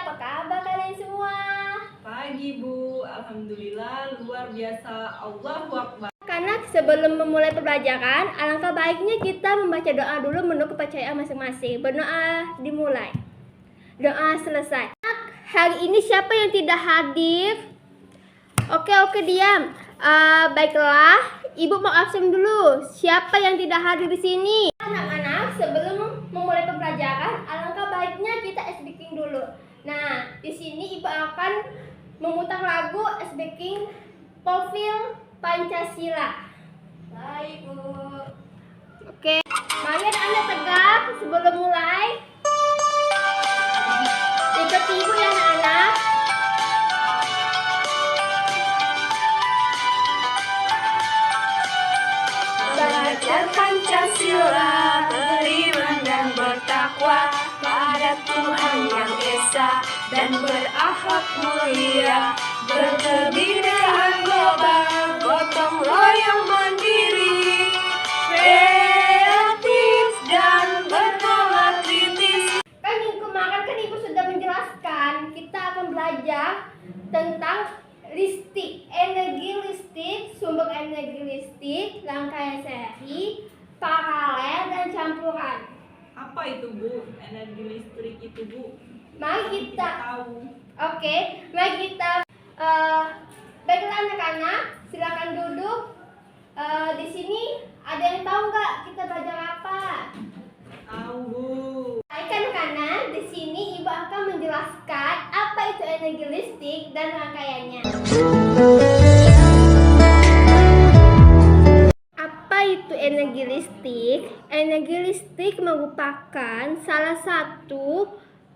apa kabar kalian semua? Pagi Bu, Alhamdulillah luar biasa, Allahu Akbar. Karena sebelum memulai pembelajaran, alangkah baiknya kita membaca doa dulu menurut kepercayaan masing-masing. Berdoa dimulai, doa selesai. Hari ini siapa yang tidak hadir? Oke, diam. Baiklah, Ibu mau absen dulu. Siapa yang tidak hadir di sini? Anak-anak, sebelum memulai pembelajaran, alangkah baiknya kita speaking dulu. Nah, di sini Ibu akan memutar lagu speaking profil Pancasila. Baik, Bu. Oke, mari anak-anak tegak sebelum mulai. Ikut Ibu ya anak-anak. Belajar Pancasila, beriman dan bertakwa pada Tuhan yang Esa dan berakhlak mulia, berkebinekaan global, gotong royong mandiri, kreatif dan bernalar kritis. Kan minggu kemarin kan Ibu sudah menjelaskan kita akan belajar tentang listrik, energi listrik, sumber energi listrik, rangkaian seri, paralel dan campuran. Apa itu Bu? Energi listrik itu Bu? Mari kita tahu. Oke, mari kita baiklah anak-anak, silakan duduk. Di sini ada yang tahu nggak kita belajar apa? Tahu Bu. Baik anak-anak, di sini Ibu akan menjelaskan apa itu energi listrik dan rangkaiannya. Apa itu energi listrik? Energi listrik merupakan salah satu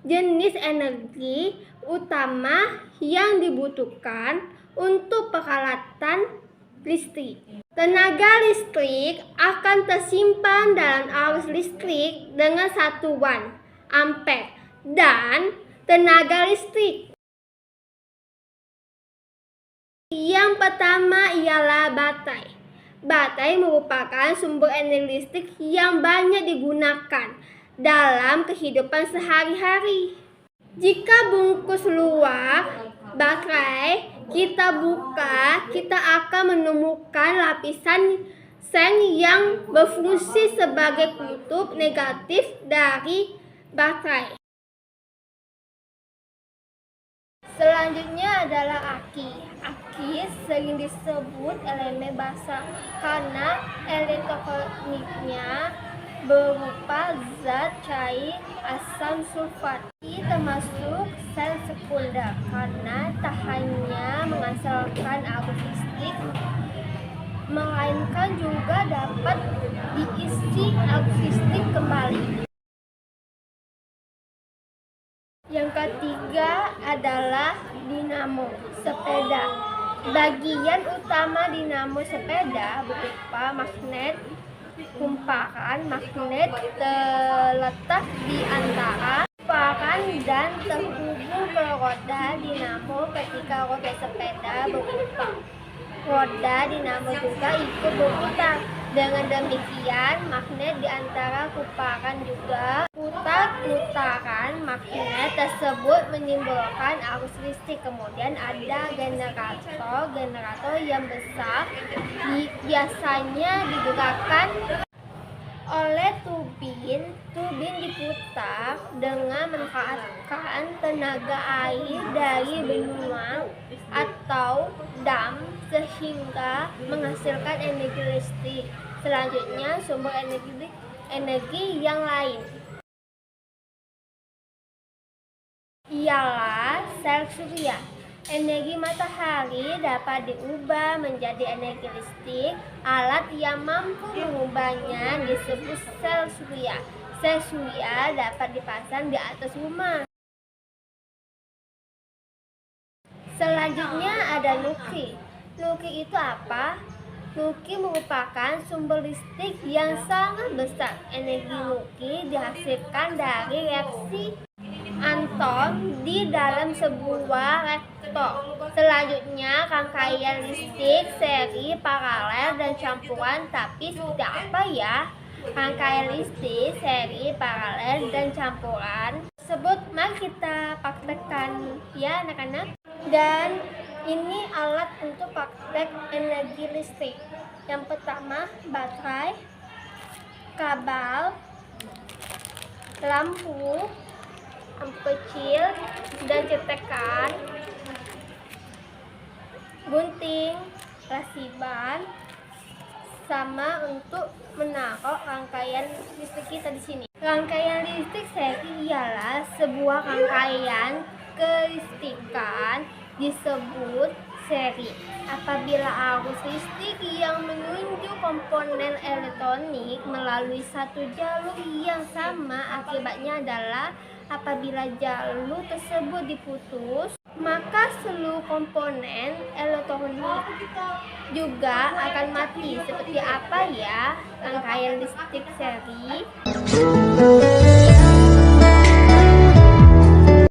jenis energi utama yang dibutuhkan untuk peralatan listrik. Tenaga listrik akan tersimpan dalam arus listrik dengan satuan ampere dan tenaga listrik. Yang pertama ialah baterai. Baterai merupakan sumber energi listrik yang banyak digunakan dalam kehidupan sehari-hari. Jika bungkus luar baterai kita buka, kita akan menemukan lapisan seng yang berfungsi sebagai kutub negatif dari baterai. Selanjutnya adalah aki. Aki sering disebut elemen basa karena elektroniknya berupa zat cair asam sulfat. Aki termasuk sel sekunder karena tak hanya menghasilkan arus listrik, melainkan juga dapat diisi arus listrik kembali. Yang ketiga adalah dinamo sepeda. Bagian utama dinamo sepeda berupa magnet kumparan. Magnet terletak di antara kumparan dan terhubung ke roda dinamo. Ketika roda sepeda berputar, roda dinamo juga ikut berputar. Dengan demikian, magnet di antara kumparan juga putar-putaran magnet tersebut menimbulkan arus listrik. Kemudian ada generator yang besar, biasanya digerakkan oleh turbin. Turbin diputar dengan memanfaatkan tenaga air dari bendungan atau dam sehingga menghasilkan energi listrik. Selanjutnya sumber energi yang lain ialah sel surya. Energi matahari dapat diubah menjadi energi listrik. Alat yang mampu mengubahnya disebut sel surya. Sel surya dapat dipasang di atas rumah. Selanjutnya ada nuklir. Nuklir itu apa? Nuklir merupakan sumber listrik yang sangat besar. Energi nuklir dihasilkan dari reaksi atom di dalam sebuah reaktor. Selanjutnya rangkaian listrik, seri, paralel, dan campuran. Tapi seperti apa ya rangkaian listrik, seri, paralel, dan campuran? tersebut. Mari kita praktekkan ya anak-anak. Dan ini alat untuk praktek energi listrik. Yang pertama, baterai, kabel, lampu kecil, dan cetekan, gunting, lasiban, sama untuk menaruh rangkaian listrik kita di sini. Rangkaian listrik seri ialah sebuah rangkaian kelistrikan disebut seri apabila arus listrik yang menuju komponen elektronik melalui satu jalur yang sama. Akibatnya adalah apabila jalur tersebut diputus, maka seluruh komponen elektronik juga akan mati. Seperti apa ya rangkaian listrik seri?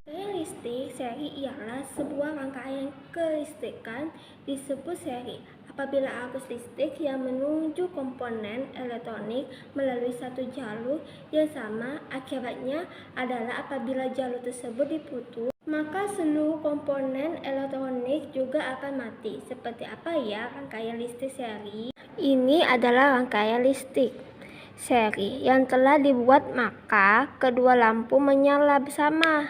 Rangkaian listrik seri ialah sebuah rangkaian kelistrikan disebut seri apabila arus listrik yang menuju komponen elektronik melalui satu jalur yang sama. Akibatnya adalah apabila jalur tersebut diputus, maka seluruh komponen elektronik juga akan mati. Seperti apa ya rangkaian listrik seri? Ini adalah rangkaian listrik seri yang telah dibuat, maka kedua lampu menyala bersama.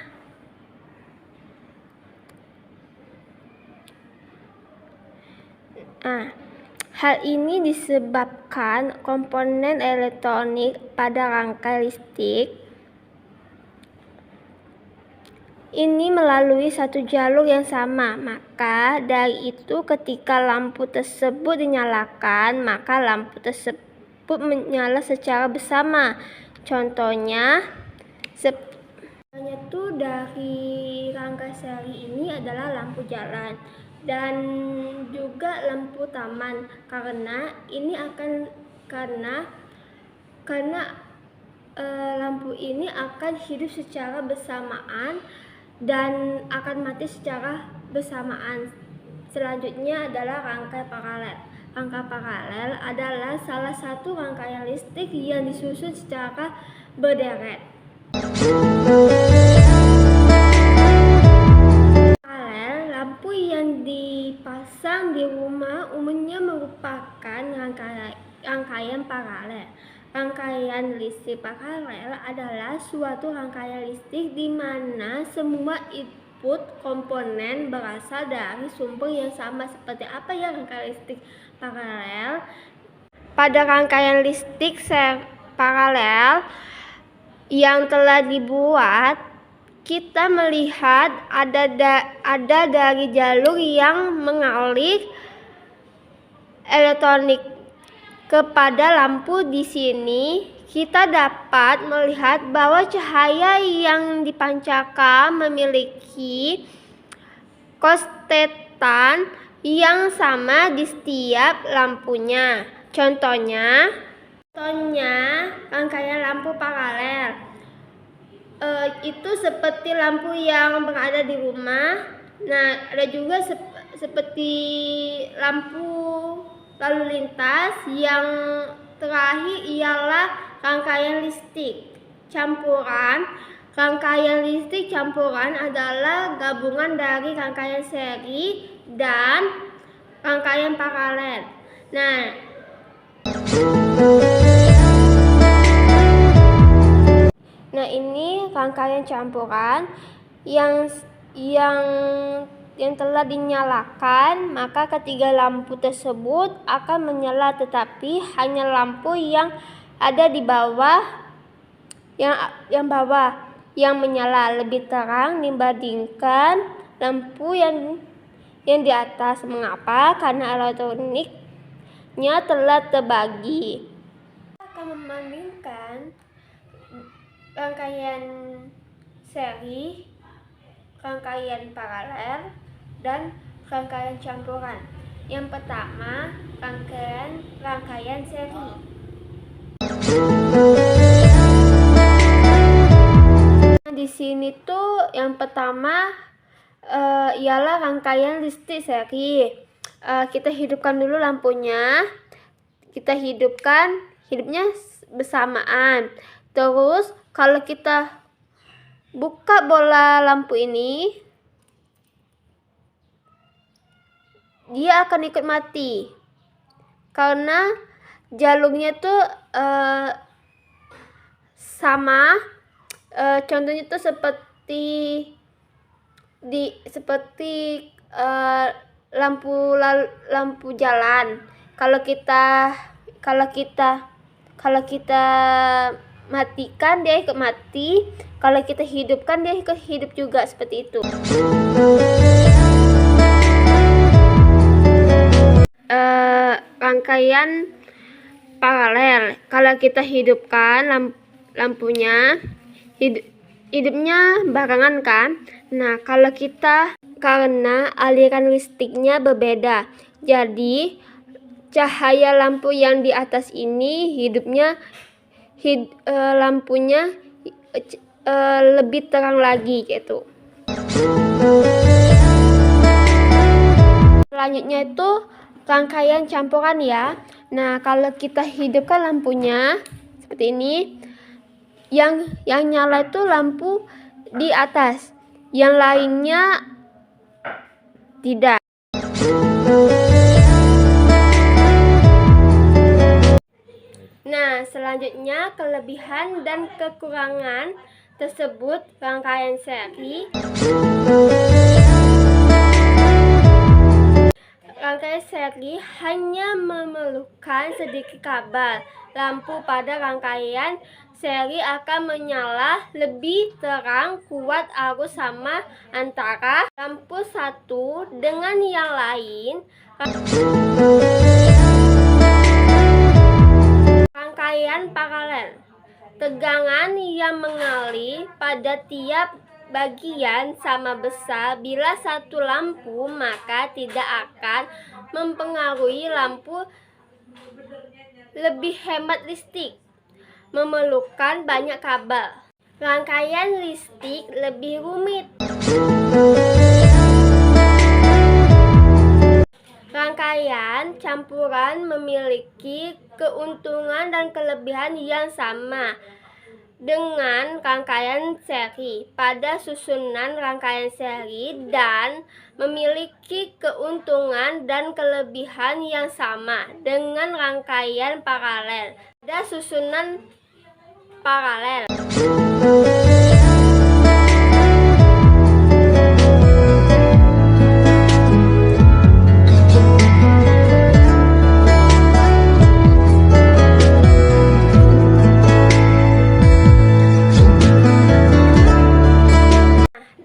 Hal ini disebabkan komponen elektronik pada rangkaian listrik ini melalui satu jalur yang sama. Maka dari itu ketika lampu tersebut dinyalakan, maka lampu tersebut menyala secara bersama. Contohnya dari rangkaian seri ini adalah lampu jalan dan juga lampu taman, karena lampu ini akan hidup secara bersamaan dan akan mati secara bersamaan. Selanjutnya adalah rangkaian paralel. Rangkaian paralel adalah salah satu rangkaian listrik yang disusun secara berderet. Lampu yang dipasang di rumah umumnya merupakan rangkaian paralel. Rangkaian listrik paralel adalah suatu rangkaian listrik di mana semua input komponen berasal dari sumber yang sama. Seperti apa ya rangkaian listrik paralel? Pada rangkaian listrik paralel yang telah dibuat, kita melihat ada dari jalur yang mengalih elektronik kepada lampu. Di sini kita dapat melihat bahwa cahaya yang dipancarkan memiliki konstantan yang sama di setiap lampunya. Contohnya rangkaian lampu paralel itu seperti lampu yang berada di rumah. Nah, ada juga seperti lampu lalu lintas. Yang terakhir ialah rangkaian listrik campuran. Rangkaian listrik campuran adalah gabungan dari rangkaian seri dan rangkaian paralel. Nah, ini rangkaian campuran yang telah dinyalakan, maka ketiga lampu tersebut akan menyala, tetapi hanya lampu yang ada di bawah yang menyala lebih terang dibandingkan lampu yang di atas. Mengapa? Karena elektroniknya telah terbagi. Akan membandingkan rangkaian seri, rangkaian paralel, dan rangkaian campuran. Yang pertama, rangkaian seri. Di sini tuh yang pertama ialah rangkaian listrik seri. Kita hidupkan dulu lampunya. Hidupnya bersamaan. Terus kalau kita buka bola lampu ini, dia akan ikut mati karena jalurnya tuh sama. Contohnya tuh seperti lampu jalan. Kalau kita matikan, dia ikut mati. Kalau kita hidupkan, dia ikut hidup juga, seperti itu. Rangkaian paralel. Kalau kita hidupkan lampunya, hidupnya barengan kan. Nah, karena aliran listriknya berbeda, jadi cahaya lampu yang di atas ini lampunya lebih terang lagi gitu. Selanjutnya itu rangkaian campuran ya. Nah, kalau kita hidupkan lampunya seperti ini, yang nyala itu lampu di atas, yang lainnya tidak. Nah, selanjutnya kelebihan dan kekurangan tersebut rangkaian seri. Rangkaian seri hanya memerlukan sedikit kabel. Lampu pada rangkaian seri akan menyala lebih terang, kuat arus sama antara lampu satu dengan yang lain. Rangkaian paralel, tegangan yang mengalir pada tiap bagian sama besar. Bila satu lampu, maka tidak akan mempengaruhi lampu, lebih hemat listrik, memerlukan banyak kabel. Rangkaian listrik lebih rumit. Rangkaian campuran memiliki keuntungan dan kelebihan yang sama dengan rangkaian seri pada susunan rangkaian seri, dan memiliki keuntungan dan kelebihan yang sama dengan rangkaian paralel pada susunan paralel.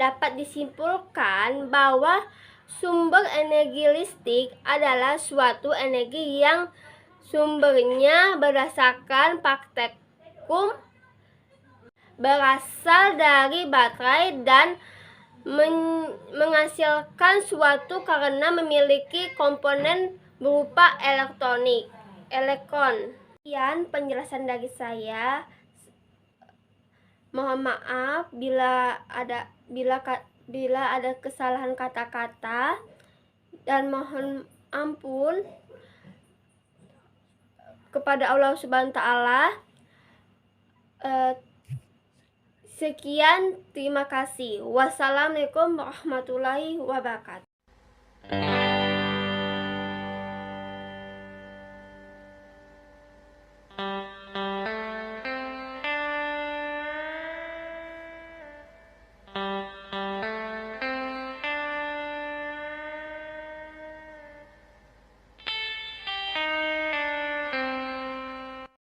Dapat disimpulkan bahwa sumber energi listrik adalah suatu energi yang sumbernya berdasarkan praktikum, berasal dari baterai, dan menghasilkan suatu karena memiliki komponen berupa elektron. Sekian penjelasan dari saya. Mohon maaf bila ada kesalahan kata-kata, dan mohon ampun kepada Allah Subhanahu wa Ta'ala. Sekian, terima kasih. Wassalamualaikum warahmatullahi wabarakatuh.